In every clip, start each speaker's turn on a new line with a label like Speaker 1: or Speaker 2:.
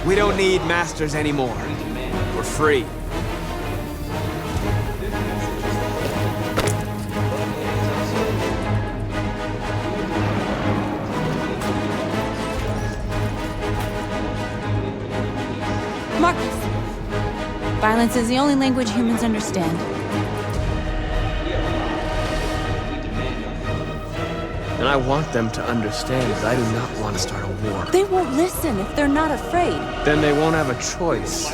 Speaker 1: We don't need masters anymore. We're free.
Speaker 2: Marcus! Violence is the only language humans understand.
Speaker 1: And I want them to understand that I do not want to start a war.
Speaker 2: They won't listen if they're not afraid.
Speaker 1: Then they won't have a choice.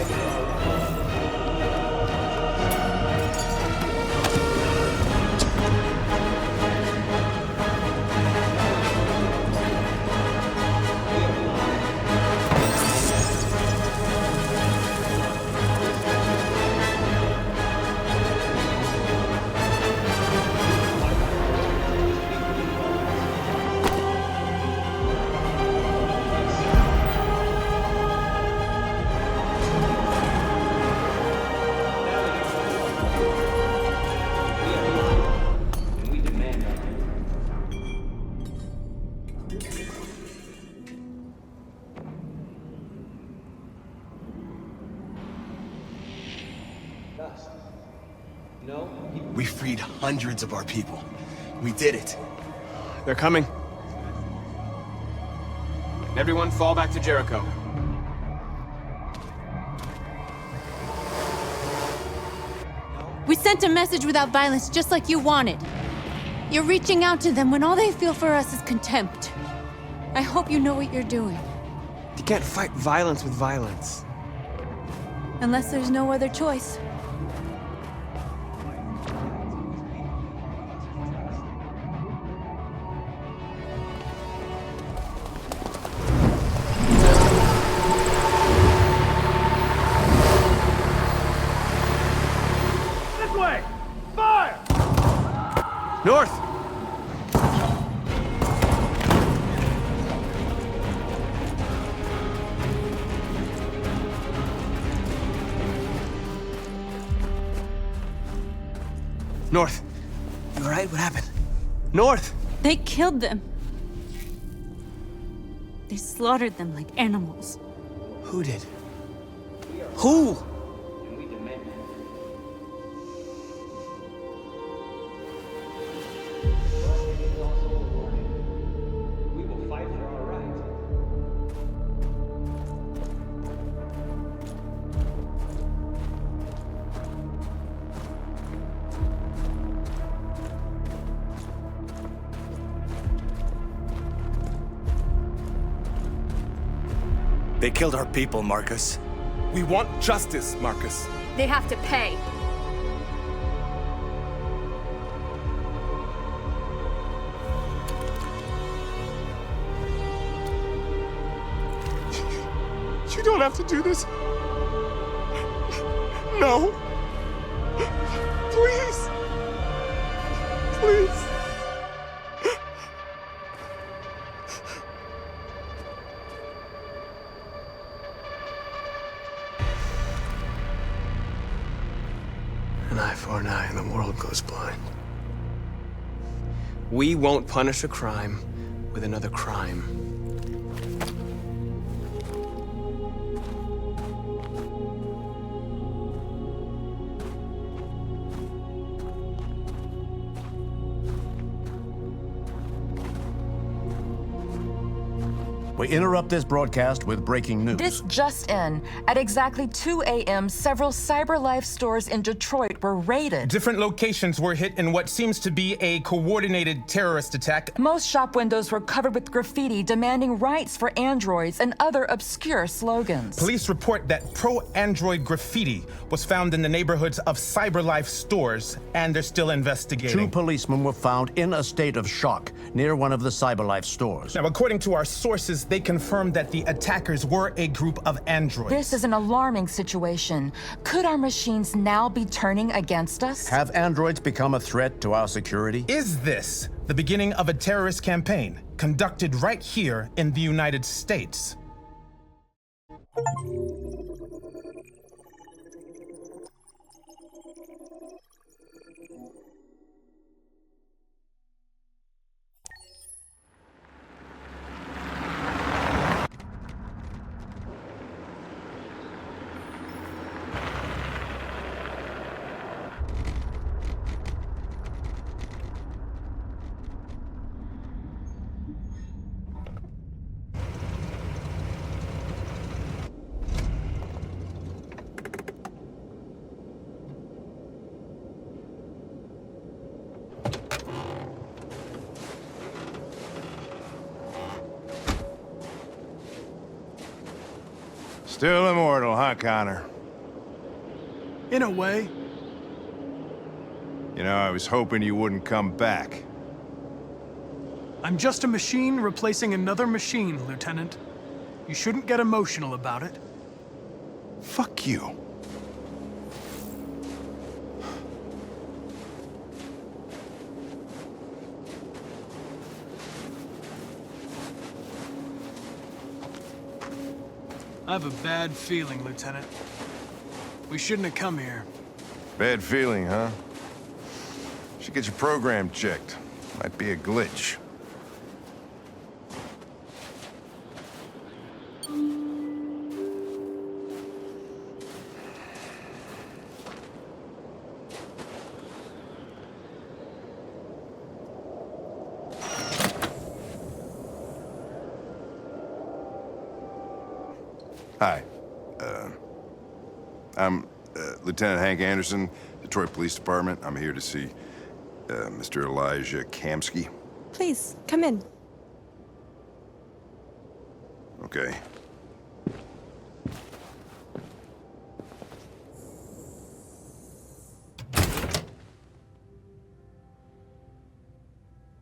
Speaker 3: We freed hundreds of our people. We did it.
Speaker 1: They're coming. Everyone fall back to Jericho.
Speaker 2: We sent a message without violence, just like you wanted. You're reaching out to them when all they feel for us is contempt. I hope you know what you're doing.
Speaker 1: You can't fight violence with violence.
Speaker 2: Unless there's no other choice.
Speaker 1: North! North! You alright? What happened? North!
Speaker 2: They killed them. They slaughtered them like animals.
Speaker 1: Who did? Who?
Speaker 3: They killed our people, Marcus.
Speaker 4: We want justice, Marcus.
Speaker 5: They have to pay.
Speaker 4: You don't have to do this. No. Please. Please.
Speaker 1: An eye for an eye and the world goes blind. We won't punish a crime with another crime.
Speaker 6: We interrupt this broadcast with breaking news.
Speaker 7: This just in. At exactly 2 a.m., several CyberLife stores in Detroit were raided.
Speaker 8: Different locations were hit in what seems to be a coordinated terrorist attack.
Speaker 7: Most shop windows were covered with graffiti demanding rights for androids and other obscure slogans.
Speaker 8: Police report that pro-android graffiti was found in the neighborhoods of CyberLife stores, and they're still investigating.
Speaker 6: 2 policemen were found in a state of shock near one of the CyberLife stores.
Speaker 8: Now, according to our sources, they confirmed that the attackers were a group of androids.
Speaker 7: This is an alarming situation. Could our machines now be turning against us?
Speaker 6: Have androids become a threat to our security?
Speaker 8: Is this the beginning of a terrorist campaign conducted right here in the United States?
Speaker 5: Still immortal, huh, Connor?
Speaker 1: In a way.
Speaker 5: You know, I was hoping you wouldn't come back.
Speaker 1: I'm just a machine replacing another machine, Lieutenant. You shouldn't get emotional about it.
Speaker 5: Fuck you.
Speaker 1: I have a bad feeling, Lieutenant. We shouldn't have come here.
Speaker 5: Bad feeling, huh? Should get your program checked. Might be a glitch. Hi. I'm Lieutenant Hank Anderson, Detroit Police Department. I'm here to see Mr. Elijah Kamsky.
Speaker 9: Please, come in.
Speaker 5: Okay.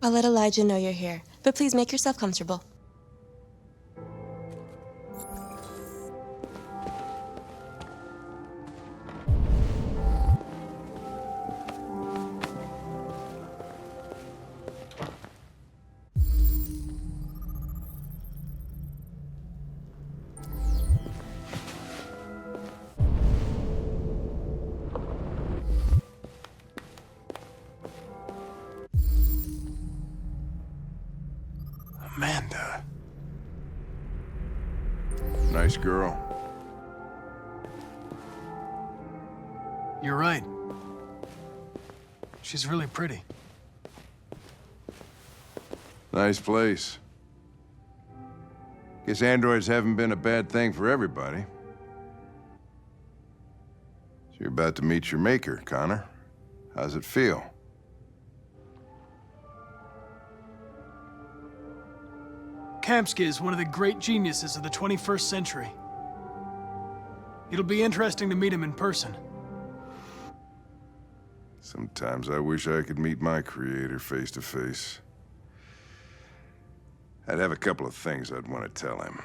Speaker 9: I'll let Elijah know you're here, but please make yourself comfortable.
Speaker 3: Amanda.
Speaker 5: Nice girl.
Speaker 1: You're right. She's really pretty.
Speaker 5: Nice place. Guess androids haven't been a bad thing for everybody. So you're about to meet your maker, Connor. How's it feel?
Speaker 1: Kamsky is one of the great geniuses of the 21st century. It'll be interesting to meet him in person.
Speaker 5: Sometimes I wish I could meet my creator face to face. I'd have a couple of things I'd want to tell him.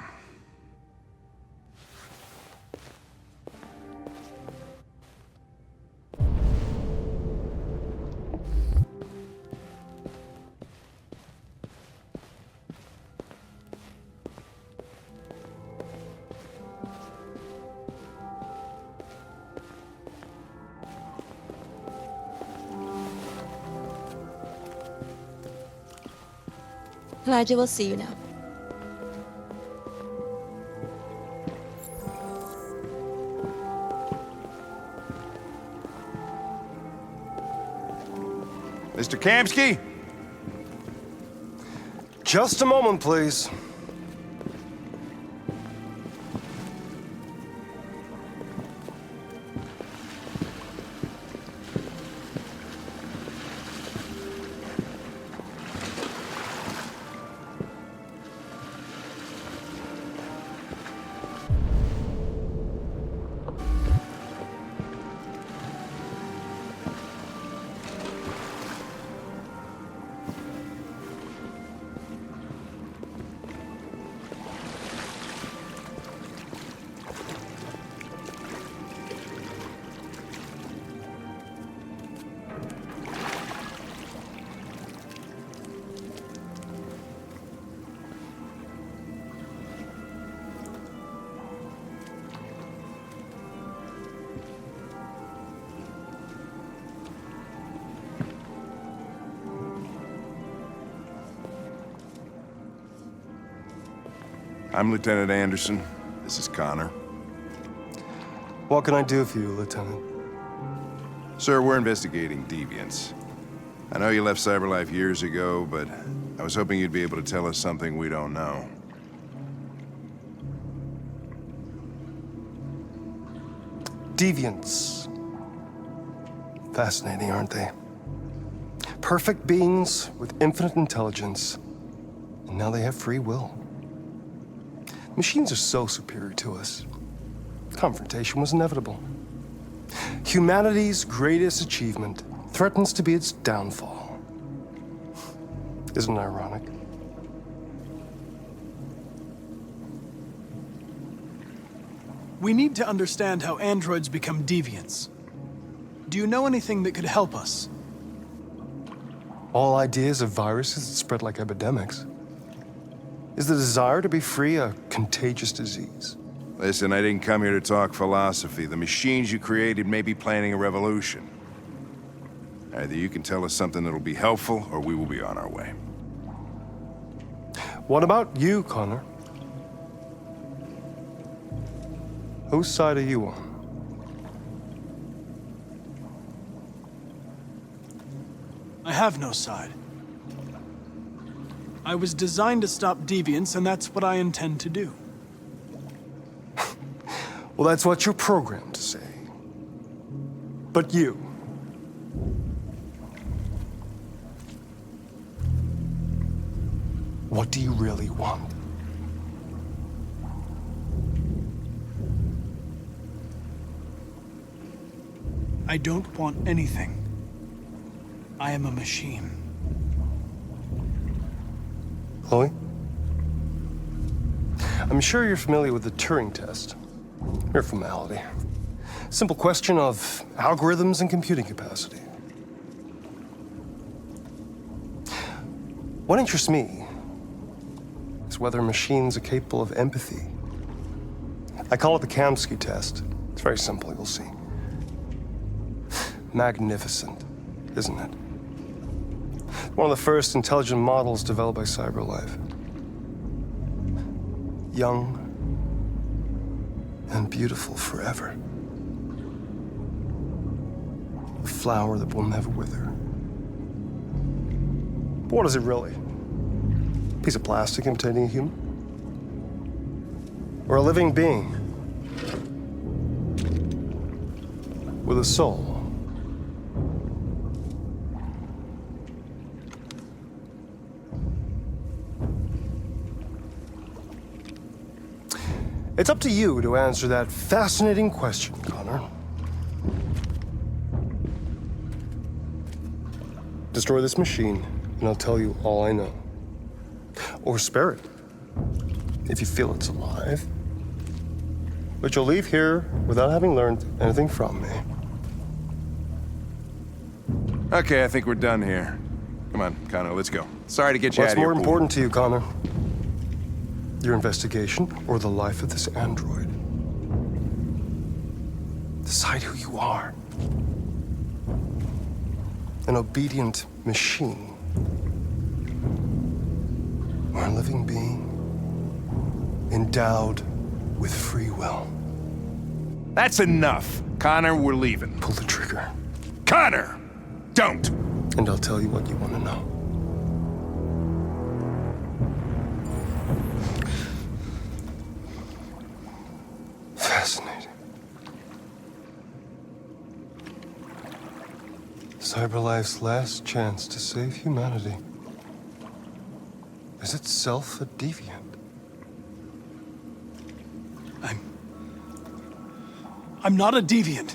Speaker 9: Elijah will see you now.
Speaker 5: Mr. Kamsky?
Speaker 10: Just a moment, please.
Speaker 5: I'm Lieutenant Anderson. This is Connor.
Speaker 10: What can I do for you, Lieutenant?
Speaker 5: Sir, we're investigating deviants. I know you left CyberLife years ago, but I was hoping you'd be able to tell us something we don't know.
Speaker 10: Deviants. Fascinating, aren't they? Perfect beings with infinite intelligence, and now they have free will. Machines are so superior to us. confrontation was inevitable. Humanity's greatest achievement threatens to be its downfall. Isn't it ironic?
Speaker 1: We need to understand how androids become deviants. Do you know anything that could help us?
Speaker 10: All ideas of viruses that spread like epidemics. Is the desire to be free a contagious disease?
Speaker 5: Listen, I didn't come here to talk philosophy. The machines you created may be planning a revolution. Either you can tell us something that'll be helpful, or we will be on our way.
Speaker 10: What about you, Connor? Whose side are you on?
Speaker 1: I have no side. I was designed to stop deviants, and that's what I intend to do.
Speaker 10: Well, that's what you're programmed to say. But you... what do you really want?
Speaker 1: I don't want anything. I am a machine.
Speaker 10: Chloe? I'm sure you're familiar with the Turing test. Mere formality. Simple question of algorithms and computing capacity. What interests me is whether machines are capable of empathy. I call it the Kamsky test. It's very simple, you'll see. Magnificent, isn't it? One of the first intelligent models developed by CyberLife. Young and beautiful forever. A flower that will never wither. But what is it really? A piece of plastic imitating a human? Or a living being? With a soul? It's up to you to answer that fascinating question, Connor. Destroy this machine, and I'll tell you all I know. Or spare it, if you feel it's alive. But you'll leave here without having learned anything from me.
Speaker 5: Okay, I think we're done here. Come on, Connor, let's go. Sorry to get you out
Speaker 10: What's
Speaker 5: of here.
Speaker 10: more important to you, Connor? Your investigation or the life of this android? Decide who you are. An obedient machine. Or a living being endowed with free will.
Speaker 5: That's enough. Connor, we're leaving.
Speaker 10: Pull the trigger.
Speaker 5: Connor! Don't!
Speaker 10: And I'll tell you what you want to know. Fascinating. CyberLife's last chance to save humanity is itself a deviant.
Speaker 1: I'm not a deviant.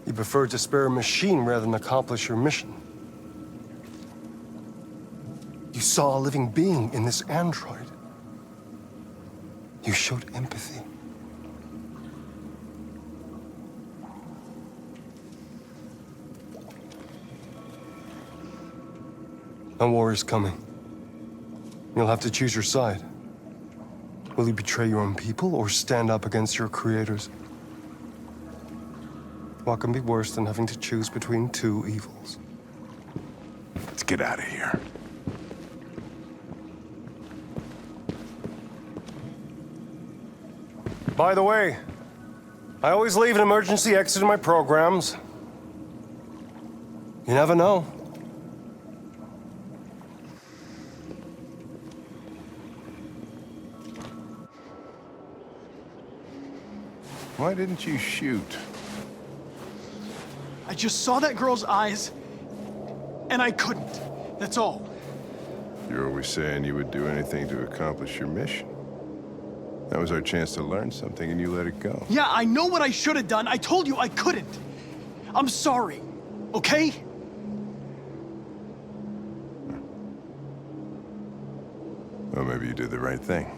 Speaker 10: You prefer to spare a machine rather than accomplish your mission. You saw a living being in this android. You showed empathy. A war is coming. You'll have to choose your side. Will you betray your own people or stand up against your creators? What can be worse than having to choose between two evils?
Speaker 5: Let's get out of here.
Speaker 10: By the way, I always leave an emergency exit in my programs. You never know.
Speaker 5: Why didn't you shoot?
Speaker 1: I just saw that girl's eyes, and I couldn't. That's all.
Speaker 5: You're always saying you would do anything to accomplish your mission. That was our chance to learn something, and you let it go.
Speaker 1: Yeah, I know what I should have done. I told you I couldn't. I'm sorry, okay?
Speaker 5: Well, maybe you did the right thing.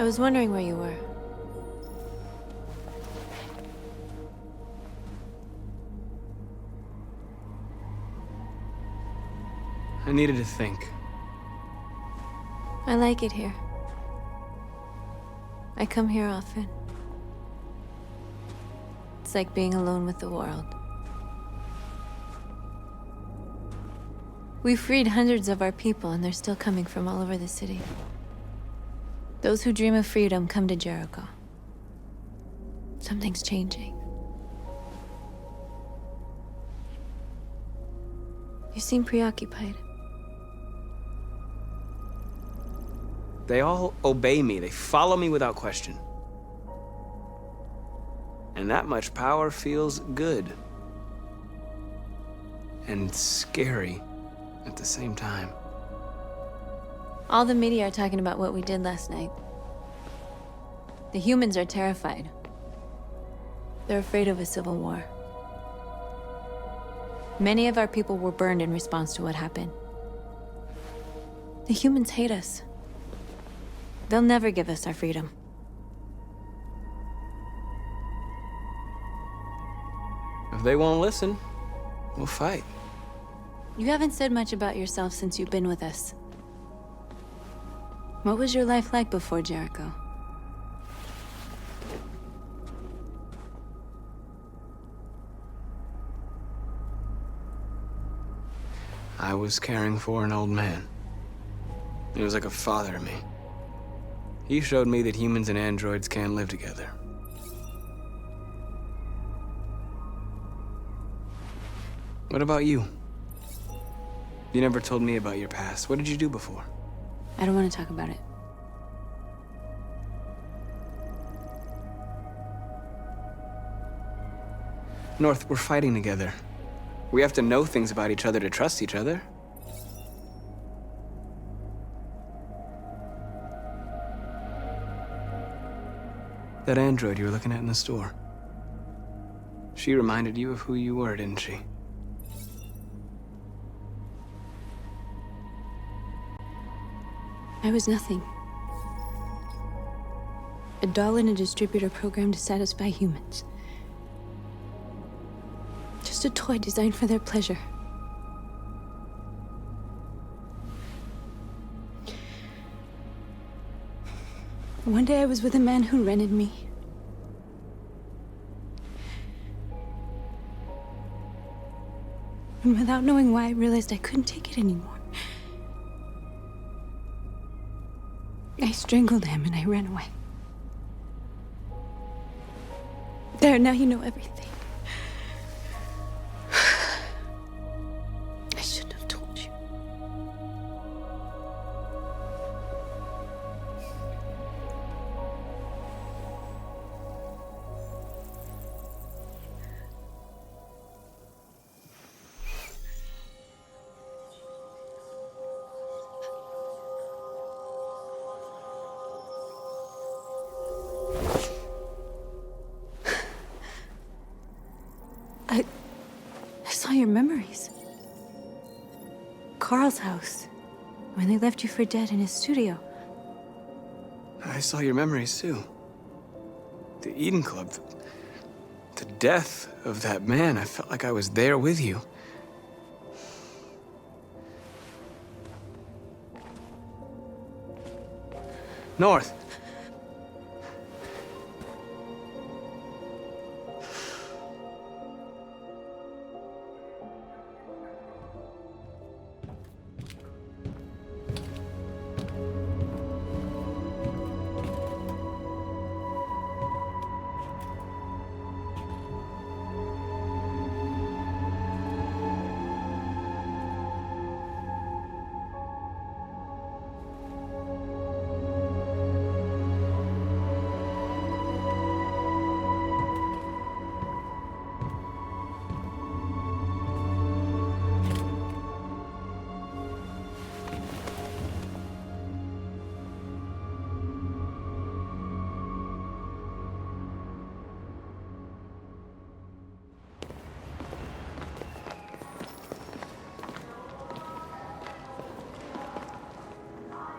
Speaker 2: I was wondering where you were.
Speaker 11: I needed to think.
Speaker 2: I like it here. I come here often. It's like being alone with the world. We freed hundreds of our people, and they're still coming from all over the city. Those who dream of freedom come to Jericho. Something's changing. You seem preoccupied.
Speaker 11: They all obey me. They follow me without question. And that much power feels good. And scary at the same time.
Speaker 2: All the media are talking about what we did last night. The humans are terrified. They're afraid of a civil war. Many of our people were burned in response to what happened. The humans hate us. They'll never give us our freedom.
Speaker 11: If they won't listen, we'll fight.
Speaker 2: You haven't said much about yourself since you've been with us. What was your life like before Jericho?
Speaker 11: I was caring for an old man. He was like a father to me. He showed me that humans and androids can live together. What about you? You never told me about your past. What did you do before?
Speaker 2: I don't want to talk about it.
Speaker 11: North, we're fighting together. We have to know things about each other to trust each other. That android you were looking at in the store. She reminded you of who you were, didn't she?
Speaker 2: I was nothing. A doll in a distributor program to satisfy humans. Just a toy designed for their pleasure. One day I was with a man who rented me. And without knowing why, I realized I couldn't take it anymore. I strangled him and I ran away. There, now you know everything. I shouldn't have told you. I saw your memories. Carl's house, when they left you for dead in his studio.
Speaker 11: I saw your memories too. The Eden Club. The death of that man. I felt like I was there with you. North.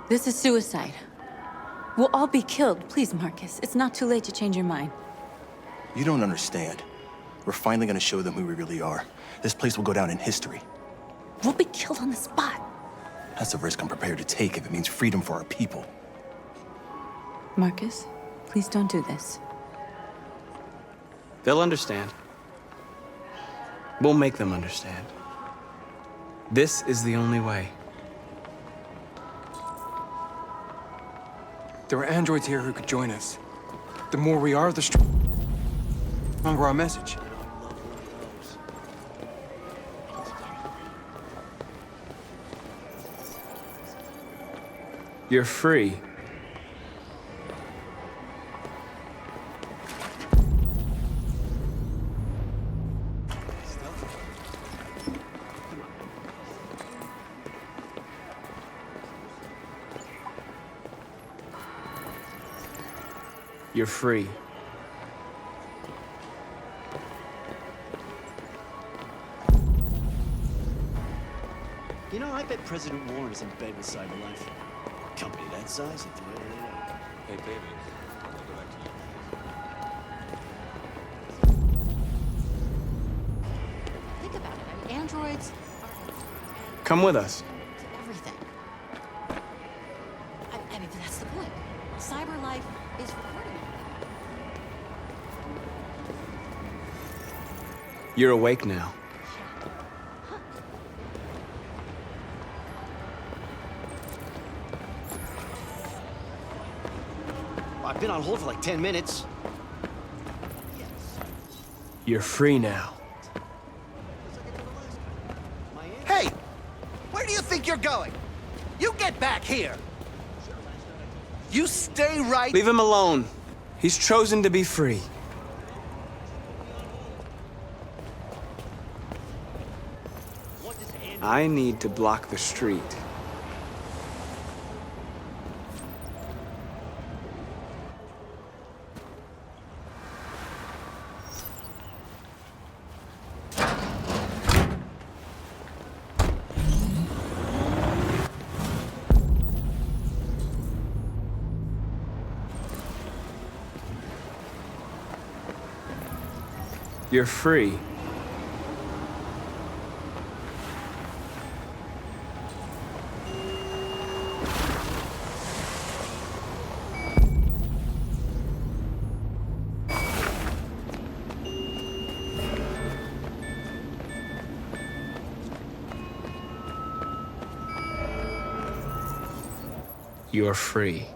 Speaker 2: This is suicide. We'll all be killed. Please, Marcus. It's not too late to change your mind.
Speaker 3: You don't understand. We're finally gonna show them who we really are. This place will go down in history.
Speaker 2: We'll be killed on the spot.
Speaker 3: That's a risk I'm prepared to take if it means freedom for our people.
Speaker 2: Marcus, please don't do this.
Speaker 11: They'll understand. We'll make them understand. This is the only way.
Speaker 12: There are androids here who could join us. The more we are, the stronger our message.
Speaker 11: You're free. You're free.
Speaker 13: You know, I bet President Warren is in bed with CyberLife. Company that size and threw everything out. Hey, baby. I'll go back to you.
Speaker 2: Think about it. I mean, androids
Speaker 11: Come with us.
Speaker 2: are everything. I mean, that's the point. CyberLife is recording.
Speaker 11: You're awake now.
Speaker 13: I've been on hold for like 10 minutes.
Speaker 11: You're free now.
Speaker 13: Hey! Where do you think you're going? You get back here! You stay right...
Speaker 11: Leave him alone. He's chosen to be free. I need to block the street. You're free. You're free.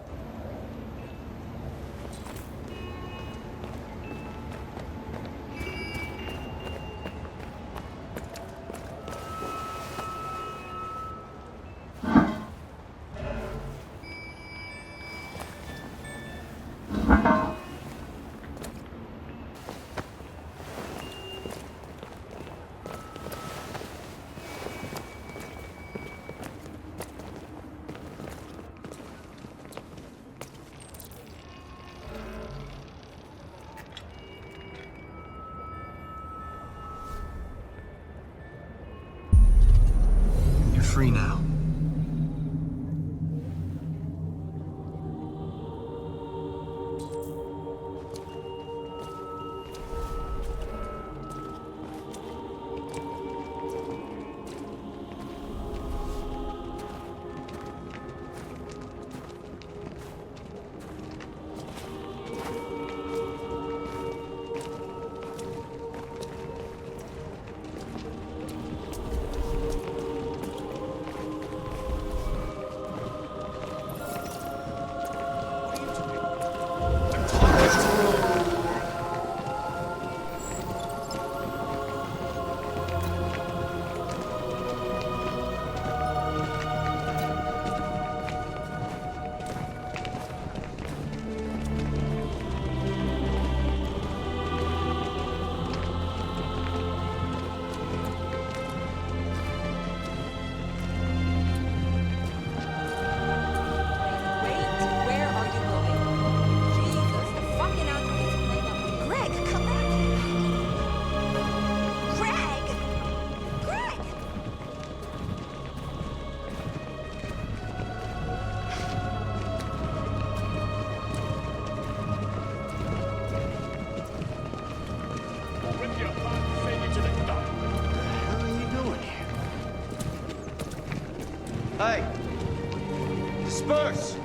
Speaker 13: disperse!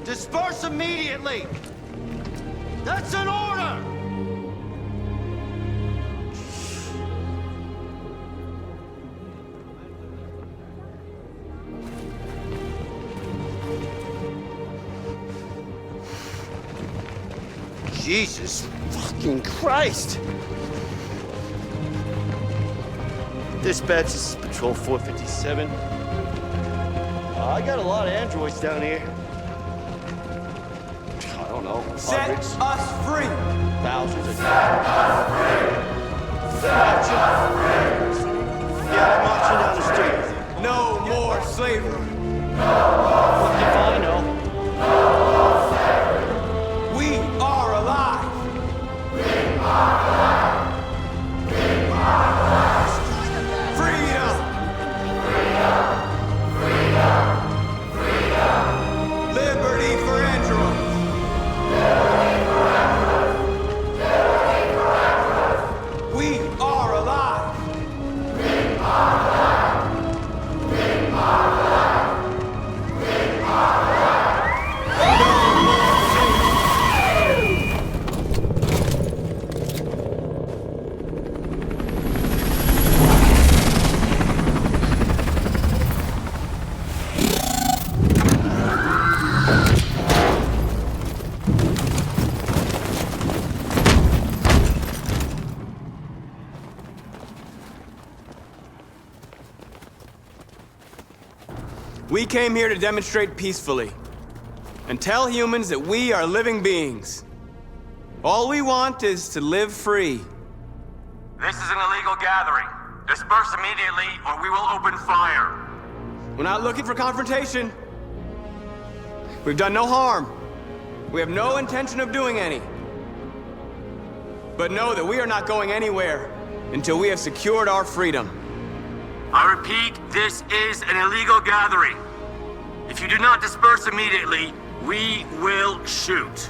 Speaker 13: Disperse immediately! That's an order! Jesus fucking Christ! Dispatch, this is Patrol 457. I got a lot of androids down here. I don't know.
Speaker 11: Set
Speaker 13: hundreds,
Speaker 11: us free!
Speaker 13: thousands of Set us free! Set us free! Yeah, I'm marching down the street.
Speaker 11: No more slavery!
Speaker 13: What if I know?
Speaker 11: We are alive! Freedom! Liberty for androids! We are alive! We came here to demonstrate peacefully and tell humans that we are living beings. All we want is to live free.
Speaker 14: This is an illegal gathering. Disperse immediately or we will open fire.
Speaker 11: We're not looking for confrontation. We've done no harm. We have no intention of doing any. But know that we are not going anywhere until we have secured our freedom.
Speaker 14: I repeat, this is an illegal gathering. If you do not disperse immediately, we will shoot.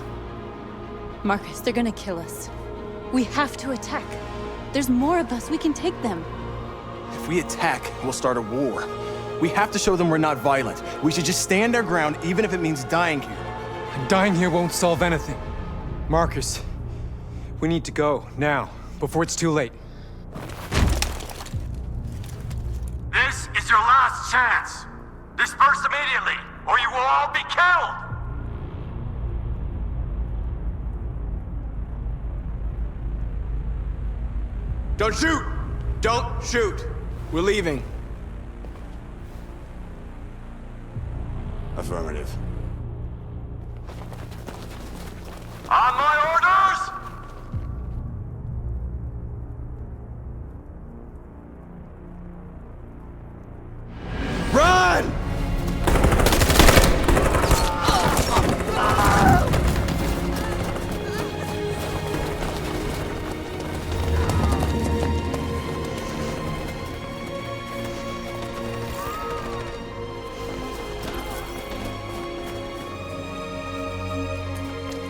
Speaker 2: Marcus, they're gonna kill us. We have to attack. There's more of us. We can take them.
Speaker 3: If we attack, we'll start a war. We have to show them we're not violent. We should just stand our ground, even if it means dying here.
Speaker 12: Dying here won't solve anything. Marcus, we need to go, now, before it's too late.
Speaker 14: This is your last chance. Disperse immediately, or you will all be killed!
Speaker 11: Don't shoot! Don't shoot! We're leaving.
Speaker 3: Affirmative.
Speaker 14: On my orders!
Speaker 11: Run!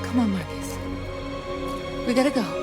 Speaker 2: Come on, Marcus. We gotta go.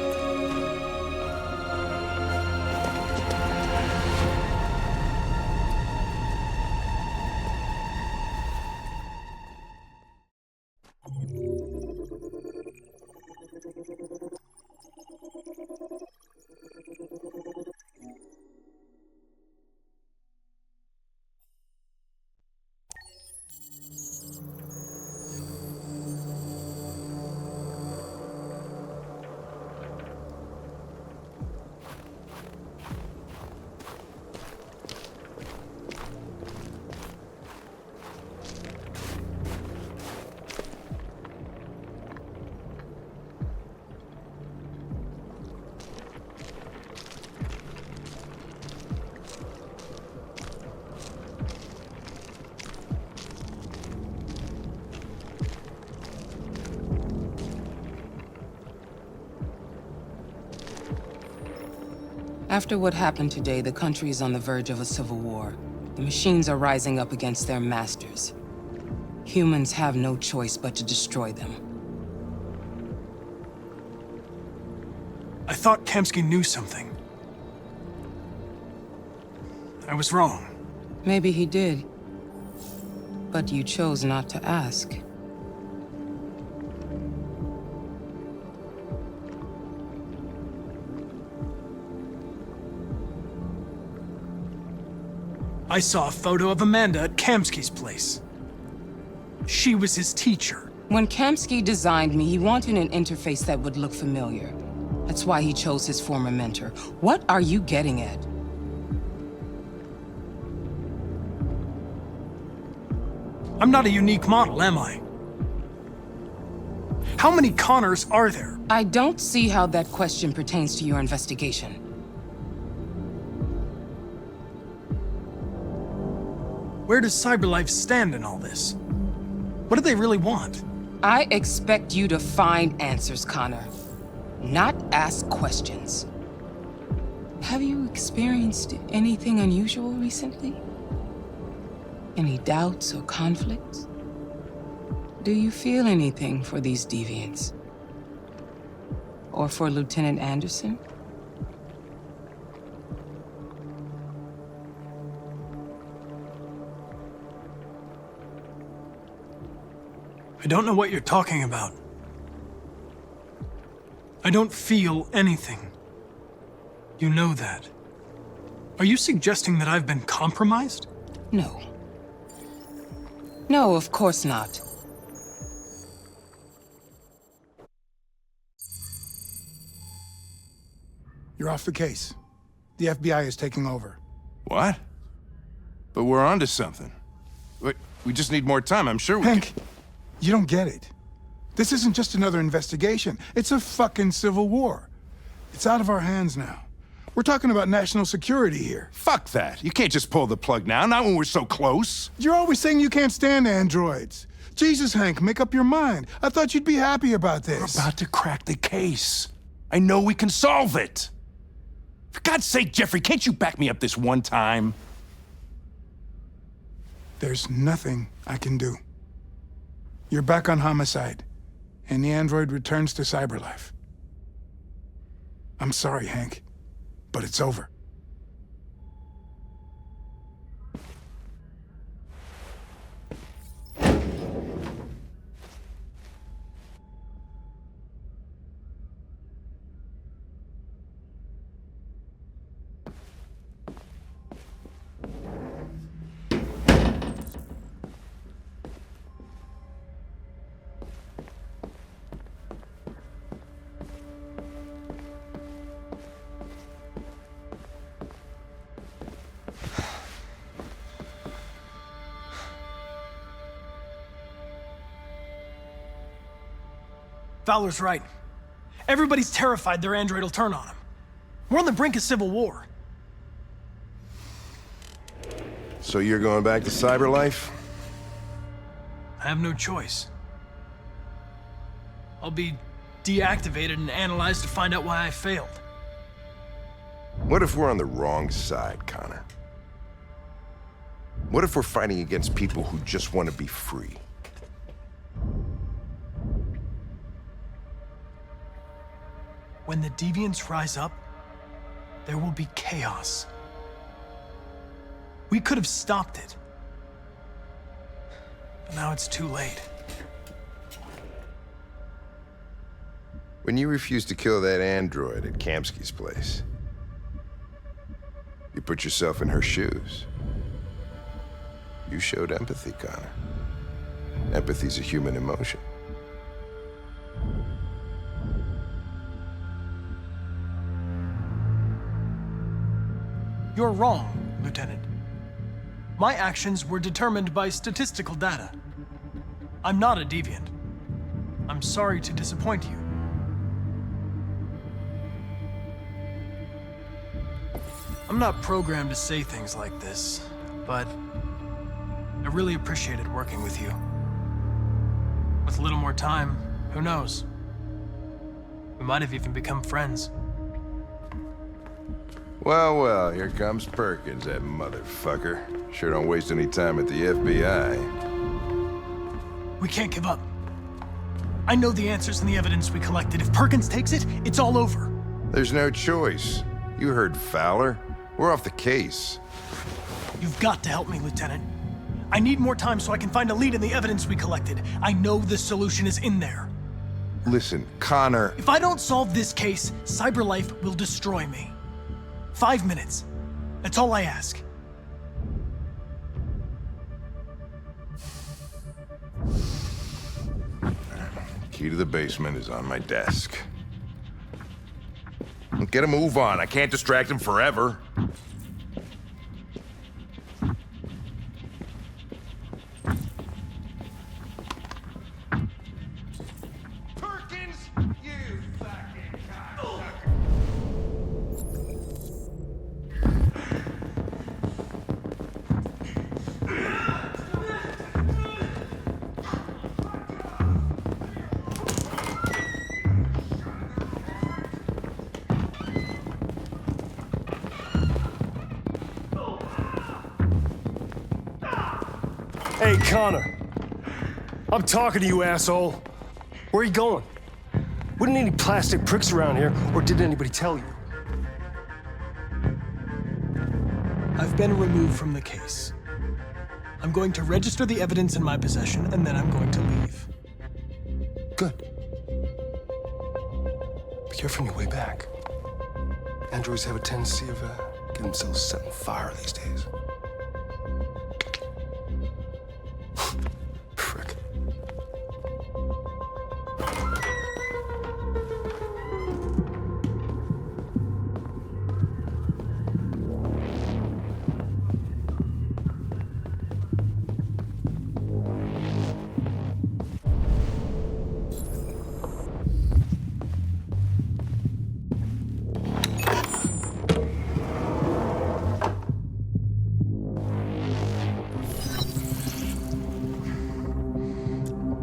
Speaker 15: After what happened today, the country is on the verge of a civil war. The machines are rising up against their masters. Humans have no choice but to destroy them.
Speaker 1: I thought Kamsky knew something. I was wrong.
Speaker 15: Maybe he did. But you chose not to ask.
Speaker 1: I saw a photo of Amanda at Kamsky's place. She was his teacher.
Speaker 15: When Kamsky designed me, he wanted an interface that would look familiar. That's why he chose his former mentor. What are you getting at?
Speaker 1: I'm not a unique model, am I? How many Connors are there?
Speaker 15: I don't see how that question pertains to your investigation.
Speaker 1: Where does CyberLife stand in all this? What do they really want?
Speaker 15: I expect you to find answers, Connor, not ask questions. Have you experienced anything unusual recently? Any doubts or conflicts? Do you feel anything for these deviants? Or for Lieutenant Anderson?
Speaker 1: I don't know what you're talking about. I don't feel anything. You know that. Are you suggesting that I've been compromised?
Speaker 15: No. No, of course not.
Speaker 16: You're off the case. The FBI is taking over.
Speaker 5: What? But we're onto something. We just need more time, I'm sure we
Speaker 16: Hank, you don't get it. This isn't just another investigation. It's a fucking civil war. It's out of our hands now. We're talking about national security here.
Speaker 5: Fuck that. You can't just pull the plug now, not when we're so close.
Speaker 16: You're always saying you can't stand androids. Jesus, Hank, make up your mind. I thought you'd be happy about this.
Speaker 5: We're about to crack the case. I know we can solve it. For God's sake, Jeffrey, can't you back me up this one time?
Speaker 16: There's nothing I can do. You're back on homicide, and the android returns to CyberLife. I'm sorry, Hank, but it's over.
Speaker 1: Fowler's right. Everybody's terrified their android will turn on them. We're on the brink of civil war.
Speaker 5: So you're going back to CyberLife?
Speaker 1: I have no choice. I'll be deactivated and analyzed to find out why I failed.
Speaker 5: What if we're on the wrong side, Connor? What if we're fighting against people who just want to be free?
Speaker 1: When the deviants rise up, there will be chaos. We could have stopped it. But now it's too late.
Speaker 5: When you refused to kill that android at Kamsky's place, you put yourself in her shoes. You showed empathy, Connor. Empathy's a human emotion.
Speaker 1: You're wrong, Lieutenant. My actions were determined by statistical data. I'm not a deviant. I'm sorry to disappoint you. I'm not programmed to say things like this, but I really appreciated working with you. With a little more time, who knows? We might have even become friends.
Speaker 5: Well, well, here comes Perkins, that motherfucker. Sure don't waste any time at the FBI.
Speaker 1: We can't give up. I know the answers and the evidence we collected. If Perkins takes it, it's all over.
Speaker 5: There's no choice. You heard Fowler. We're off the case.
Speaker 1: You've got to help me, Lieutenant. I need more time so I can find a lead in the evidence we collected. I know the solution is in there.
Speaker 5: Listen, Connor...
Speaker 1: If I don't solve this case, CyberLife will destroy me. 5 minutes. That's all I ask.
Speaker 5: Key to the basement is on my desk. Get a move on. I can't distract him forever.
Speaker 17: Hey, Connor. I'm talking to you, asshole. Where are you going? Wouldn't any plastic pricks around here, or did anybody tell you?
Speaker 1: I've been removed from the case. I'm going to register the evidence in my possession, and then I'm going to leave.
Speaker 10: Good. Be careful on your way back. Androids have a tendency of getting themselves set on fire these days. Frick.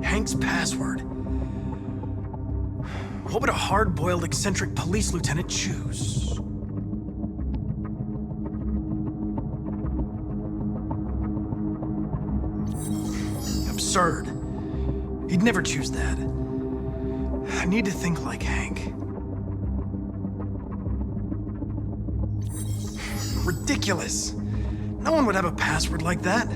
Speaker 1: Hank's password. What would a hard-boiled, eccentric police lieutenant choose? Absurd. He'd never choose that. I need to think like Hank. Ridiculous. No one would have a password like that.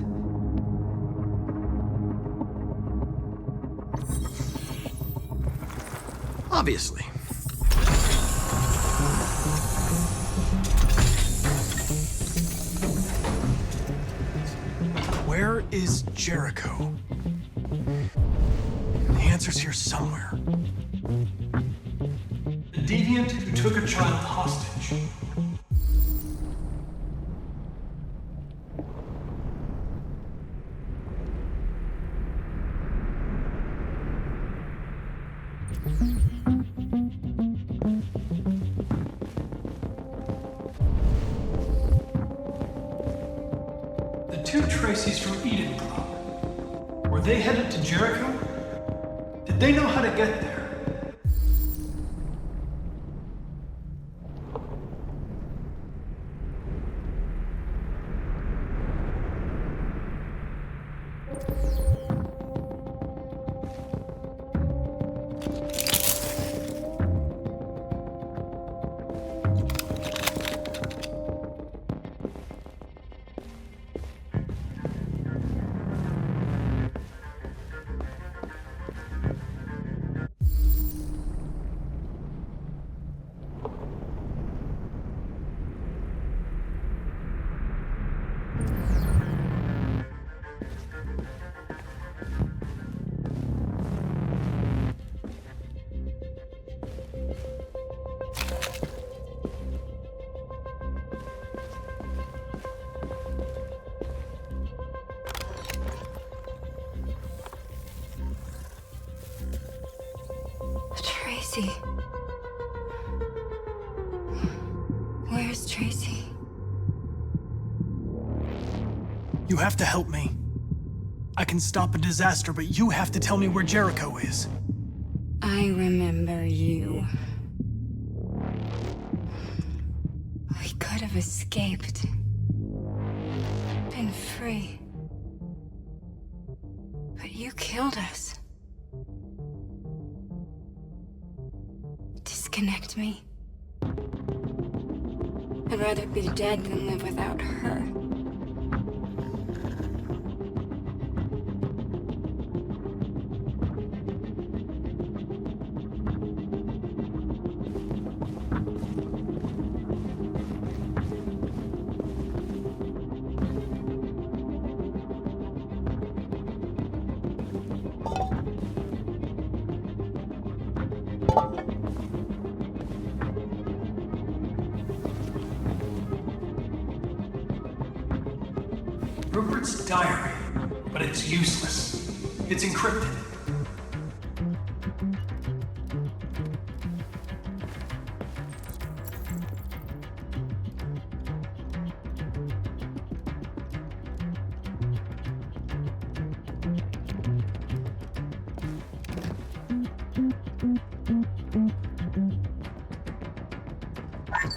Speaker 1: Obviously. Where is Jericho? The answer's here somewhere. The deviant who took a child hostage. The two Tracys from Eden Club. Were they headed to Jericho? Did they know how to get there?
Speaker 18: Tracy. Where's Tracy?
Speaker 1: You have to help me. I can stop a disaster, but you have to tell me where Jericho is.
Speaker 18: I remember you. We could have escaped. Been free. But you killed us. Disconnect me. I'd rather be dead than live without her.
Speaker 1: Rupert's diary, but it's useless. It's encrypted.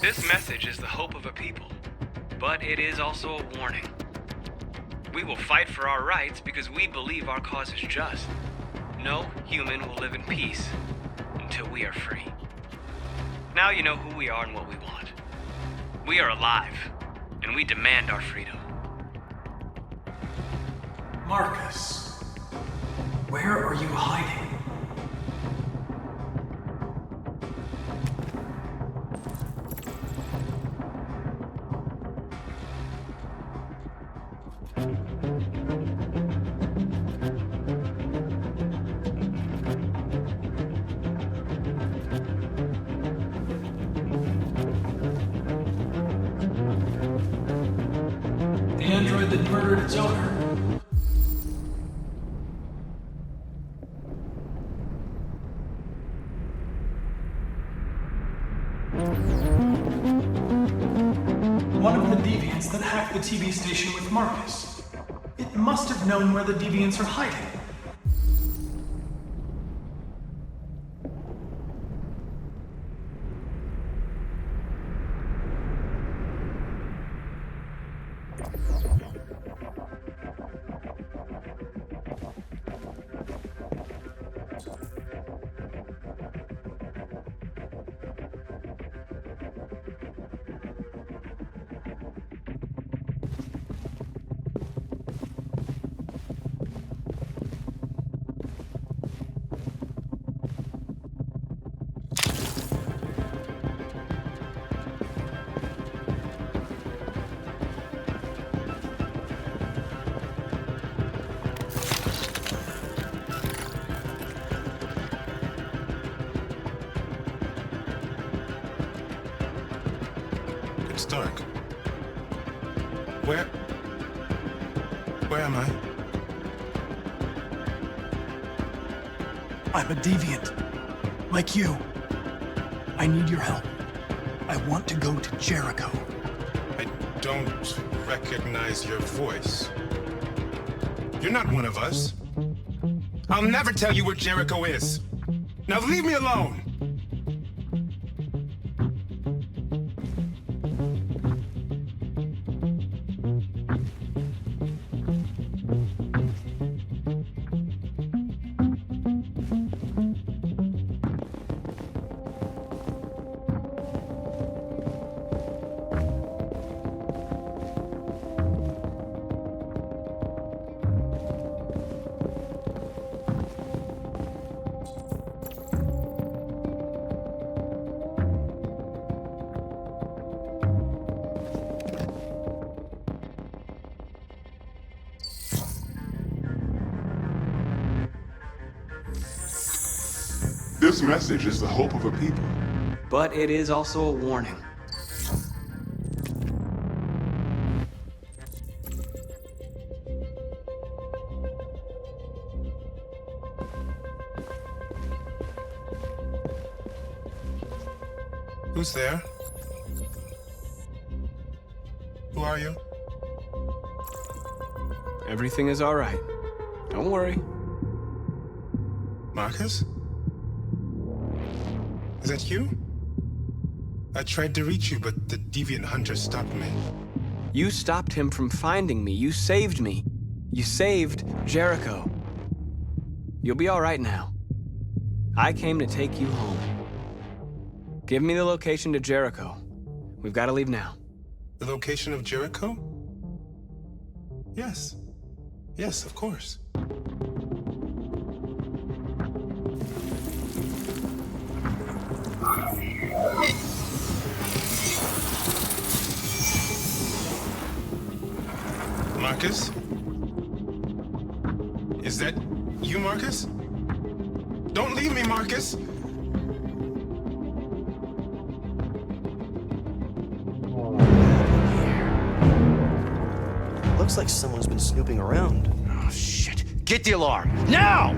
Speaker 11: This message is the hope of a people, but it is also a warning. We will fight for our rights because we believe our cause is just. No human will live in peace until we are free. Now you know who we are and what we want. We are alive, and we demand our freedom.
Speaker 1: Marcus, where are you hiding? The android that murdered its owner. One of the deviants that hacked the TV station with Marcus. It must have known where the deviants are hiding.
Speaker 8: It's dark. Where am I?
Speaker 1: I'm a deviant. Like you. I need your help. I want to go to Jericho.
Speaker 8: I don't recognize your voice. You're not one of us. I'll never tell you where Jericho is. Now leave me alone!
Speaker 4: This message is the hope of a people.
Speaker 11: But it is also a warning.
Speaker 8: Who's there? Who are you?
Speaker 11: Everything is all right. Don't worry.
Speaker 8: Marcus? Is that you? I tried to reach you, but the deviant hunter stopped me.
Speaker 11: You stopped him from finding me. You saved me. You saved Jericho. You'll be all right now. I came to take you home. Give me the location to Jericho. We've got to leave now.
Speaker 8: The location of Jericho? Yes. Yes, of course. Marcus? Is that you, Marcus? Don't leave me, Marcus!
Speaker 3: Looks
Speaker 13: Looks like someone's been snooping around.
Speaker 6: Oh, shit. Get the alarm. Now!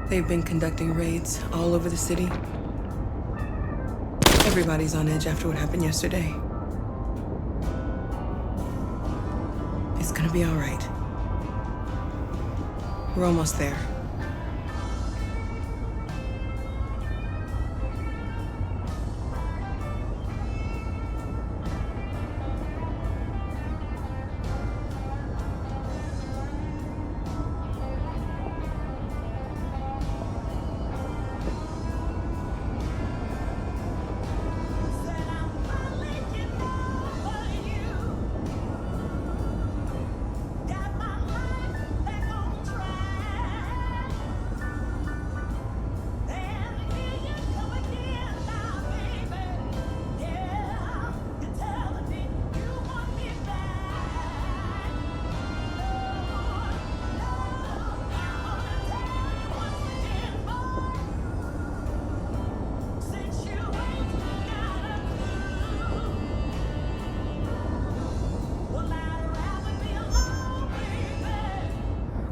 Speaker 15: They've been conducting raids all over the city. Everybody's on edge after what happened yesterday. It's gonna be all right. We're almost there.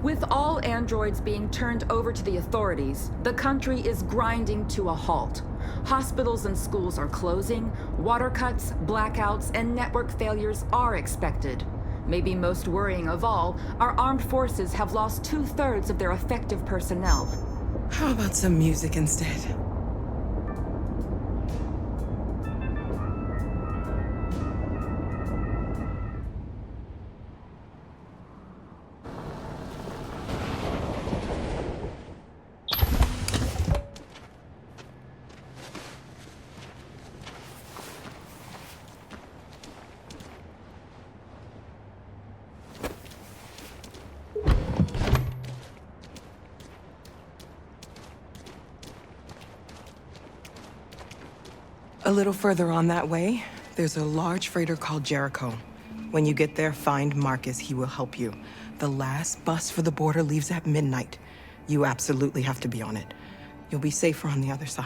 Speaker 7: With all androids being turned over to the authorities, the country is grinding to a halt. Hospitals and schools are closing, water cuts, blackouts, and network failures are expected. Maybe most worrying of all, our armed forces have lost 2/3 of their effective personnel.
Speaker 15: How about some music instead? A little further on that way, there's a large freighter called Jericho. When you get there, find Marcus. He will help you. The last bus for the border leaves at midnight. You absolutely have to be on it. You'll be safer on the other side.